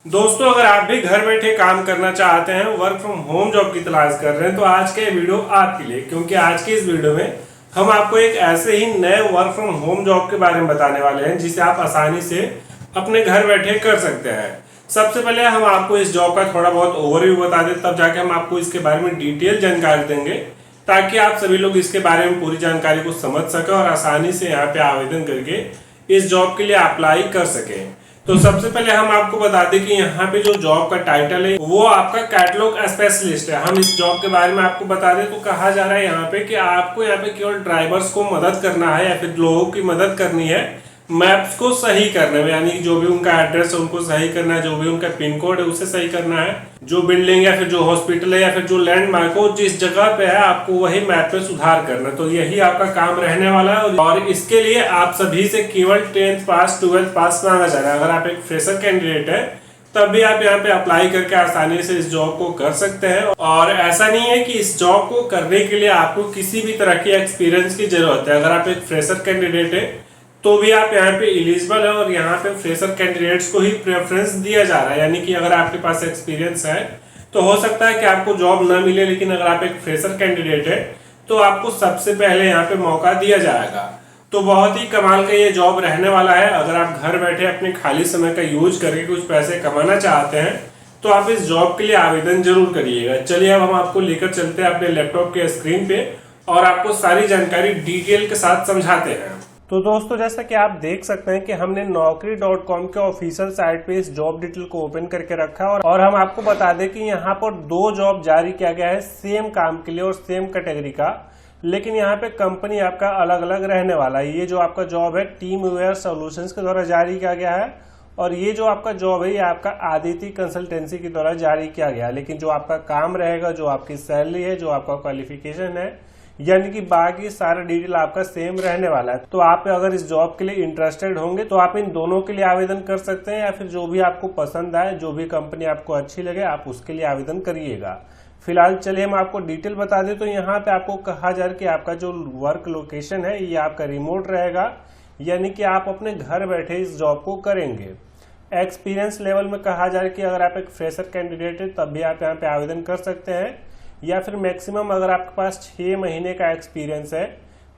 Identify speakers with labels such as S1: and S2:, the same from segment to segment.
S1: दोस्तों, अगर आप भी घर बैठे काम करना चाहते हैं, वर्क फ्रॉम होम जॉब की तलाश कर रहे हैं, तो आज का ये वीडियो आपके लिए, क्योंकि आज के इस वीडियो में हम आपको एक ऐसे ही नए वर्क फ्रॉम होम जॉब के बारे में बताने वाले हैं जिसे आप आसानी से अपने घर बैठे कर सकते हैं। सबसे पहले हम आपको इस जॉब का थोड़ा बहुत ओवरव्यू बता दें, तब जाके हम आपको इसके बारे में डिटेल जानकारी देंगे ताकि आप सभी लोग इसके बारे में पूरी जानकारी को समझ सकें और आसानी से यहाँ पे आवेदन करके इस जॉब के लिए अप्लाई कर सकें। तो सबसे पहले हम आपको बता दें कि यहाँ पे जो जॉब का टाइटल है वो आपका कैटलॉग स्पेशलिस्ट है। हम इस जॉब के बारे में आपको बता दें तो कहा जा रहा है यहाँ पे कि आपको यहाँ पे केवल ड्राइवर्स को मदद करना है या फिर लोगों की मदद करनी है मैप्स को सही करने में, यानी जो भी उनका एड्रेस है उनको सही करना है, जो भी उनका पिन कोड है उसे सही करना है, जो बिल्डिंग या फिर जो हॉस्पिटल है या फिर जो लैंडमार्क हो जिस जगह पे है आपको वही मैप पे सुधार करना। तो यही आपका काम रहने वाला है और इसके लिए आप सभी से केवल 10th पास 12th पास मांगा जा रहा है। अगर आप एक फ्रेशर कैंडिडेट है तब भी आप यहाँ पे अप्लाई करके आसानी से इस जॉब को कर सकते हैं। और ऐसा नहीं है कि इस जॉब को करने के लिए आपको किसी भी तरह की एक्सपीरियंस की जरूरत है। अगर आप एक फ्रेशर कैंडिडेट है तो भी आप यहाँ पे एलिजिबल है और यहाँ पे फ्रेशर कैंडिडेट्स को ही प्रेफरेंस दिया जा रहा है, यानी कि अगर आपके पास एक्सपीरियंस है तो हो सकता है कि आपको जॉब ना मिले, लेकिन अगर आप एक फ्रेशर कैंडिडेट है तो आपको सबसे पहले यहाँ पे मौका दिया जाएगा। तो बहुत ही कमाल का ये जॉब रहने वाला है। अगर आप घर बैठे अपने खाली समय का यूज करके कुछ पैसे कमाना चाहते हैं तो आप इस जॉब के लिए आवेदन जरूर करिएगा। चलिए अब हम आपको लेकर चलते हैं अपने लैपटॉप के स्क्रीन पे और आपको सारी जानकारी डिटेल के साथ समझाते हैं। तो दोस्तों, जैसा कि आप देख सकते हैं कि हमने naukri.com के ऑफिशियल साइट पे इस जॉब डिटेल को ओपन करके रखा है और हम आपको बता दें कि यहाँ पर 2 जॉब जारी किया गया है सेम काम के लिए और सेम कैटेगरी का, लेकिन यहाँ पे कंपनी आपका अलग अलग रहने वाला है। ये जो आपका जॉब है टीमवेयर सॉल्यूशंस के द्वारा जारी किया गया है और ये जो आपका जॉब है ये आपका आदित्य कंसल्टेंसी के द्वारा जारी किया गया है। लेकिन जो आपका काम रहेगा, जो आपकी सैलरी है, जो आपका क्वालिफिकेशन है, यानी कि बाकी सारा डिटेल आपका सेम रहने वाला है। तो आप अगर इस जॉब के लिए इंटरेस्टेड होंगे तो आप इन दोनों के लिए आवेदन कर सकते हैं, या फिर जो भी आपको पसंद आए, जो भी कंपनी आपको अच्छी लगे आप उसके लिए आवेदन करिएगा। फिलहाल चलिए हम आपको डिटेल बता दें। तो यहाँ पे आपको कहा जा रहा है कि आपका जो वर्क लोकेशन है ये आपका रिमोट रहेगा, यानी कि आप अपने घर बैठे इस जॉब को करेंगे। एक्सपीरियंस लेवल में कहा जा रहा है कि अगर आप एक फ्रेशर कैंडिडेट है तब भी आप यहाँ पे आवेदन कर सकते हैं, या फिर मैक्सिमम अगर आपके पास 6 महीने का एक्सपीरियंस है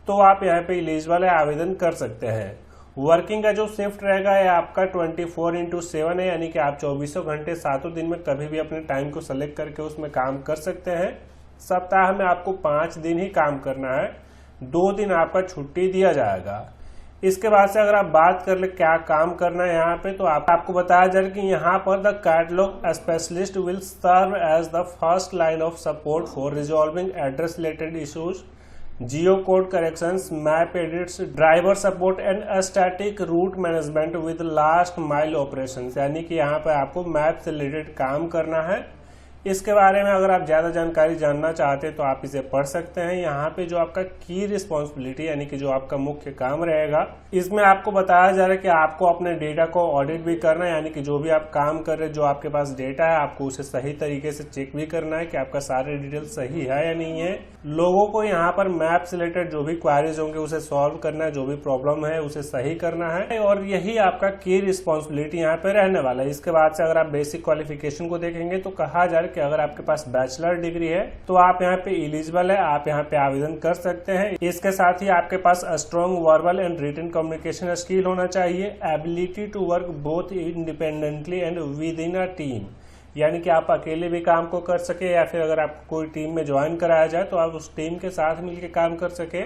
S1: तो आप यहाँ पे एलिजिबल है, आवेदन कर सकते हैं। वर्किंग का जो शिफ्ट रहेगा है आपका 24/7 है, यानी कि आप 24 घंटे 7 दिन में कभी भी अपने टाइम को सेलेक्ट करके उसमें काम कर सकते हैं। सप्ताह में आपको 5 दिन ही काम करना है, 2 दिन आपका छुट्टी दिया जाएगा। इसके बाद से अगर आप बात कर ले क्या काम करना है यहाँ पे, तो आपको बताया जा रहा है कि यहाँ पर the catalogue specialist will serve as the first line of support for resolving address related issues, geo code corrections, map edits, driver support and static route management with last mile operations, यानी कि यहाँ पर आपको map से related काम करना है। इसके बारे में अगर आप ज्यादा जानकारी जानना चाहते हैं तो आप इसे पढ़ सकते हैं। यहाँ पे जो आपका की रिस्पॉन्सिबिलिटी यानी कि जो आपका मुख्य काम रहेगा, इसमें आपको बताया जा रहा है कि आपको अपने डेटा को ऑडिट भी करना है, यानी कि जो भी आप काम कर रहे हैं, जो आपके पास डेटा है आपको उसे सही तरीके से चेक भी करना है कि आपका सारे डिटेल सही है या नहीं है। लोगों को यहाँ पर मैप से रिलेटेड जो भी क्वारीज होंगे उसे सॉल्व करना है, जो भी प्रॉब्लम है उसे सही करना है, और यही आपका की रिस्पॉन्सिबिलिटी यहाँ पे रहने वाला है। इसके बाद से अगर आप बेसिक क्वालिफिकेशन को देखेंगे तो कहा जा रहा है कि अगर आपके पास बैचलर डिग्री है तो आप यहाँ पे एलिजिबल है, आप यहाँ पे आवेदन कर सकते हैं। इसके साथ ही आपके पास strong verbal and written communication skill होना चाहिए, ability to work both independently and with in a team, यानी कि आप अकेले भी काम को कर सके या फिर अगर आपको कोई टीम में ज्वाइन कराया जाए तो आप उस टीम के साथ मिलकर काम कर सके।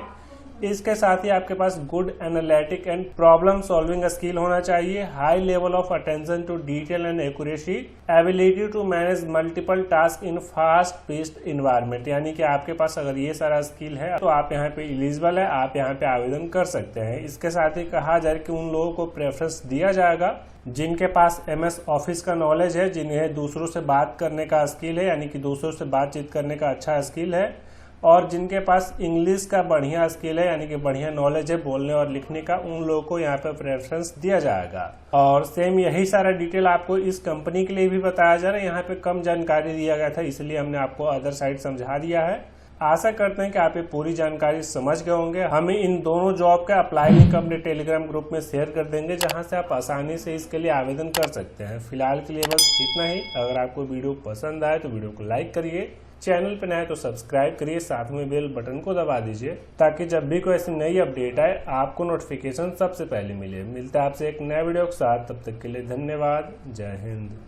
S1: इसके साथ ही आपके पास good analytic and problem solving skill होना चाहिए, high level of attention to detail and accuracy, ability to manage multiple task in fast paced environment, यानी कि आपके पास अगर ये सारा स्किल है तो आप यहाँ पे एलिजिबल है, आप यहाँ पे आवेदन कर सकते हैं। इसके साथ ही कहा जाए कि उन लोगों को प्रेफरेंस दिया जाएगा जिनके पास MS ऑफिस का नॉलेज है, जिन्हें दूसरों से बात करने का स्किल है, यानी कि दूसरों से बातचीत करने का अच्छा स्किल है, और जिनके पास इंग्लिश का बढ़िया स्किल है, यानी कि बढ़िया नॉलेज है बोलने और लिखने का, उन लोगों को यहाँ पे प्रेफरेंस दिया जाएगा। और सेम यही सारा डिटेल आपको इस कंपनी के लिए भी बताया जा रहा है। यहाँ पे कम जानकारी दिया गया था इसलिए हमने आपको अदर साइड समझा दिया है। आशा करते हैं कि आप ये पूरी जानकारी समझ गए होंगे। हम इन दोनों जॉब का अप्लाई लिंक अपने टेलीग्राम ग्रुप में शेयर कर देंगे, जहां से आप आसानी से इसके लिए आवेदन कर सकते हैं। फिलहाल के लिए बस इतना ही। अगर आपको वीडियो पसंद आए तो वीडियो को लाइक करिए, चैनल पर नए तो सब्सक्राइब करिए, साथ में बेल बटन को दबा दीजिए ताकि जब भी कोई ऐसी नई अपडेट आए आपको नोटिफिकेशन सबसे पहले मिले। मिलता है आपसे एक नया वीडियो के साथ, तब तक के लिए धन्यवाद। जय हिंद।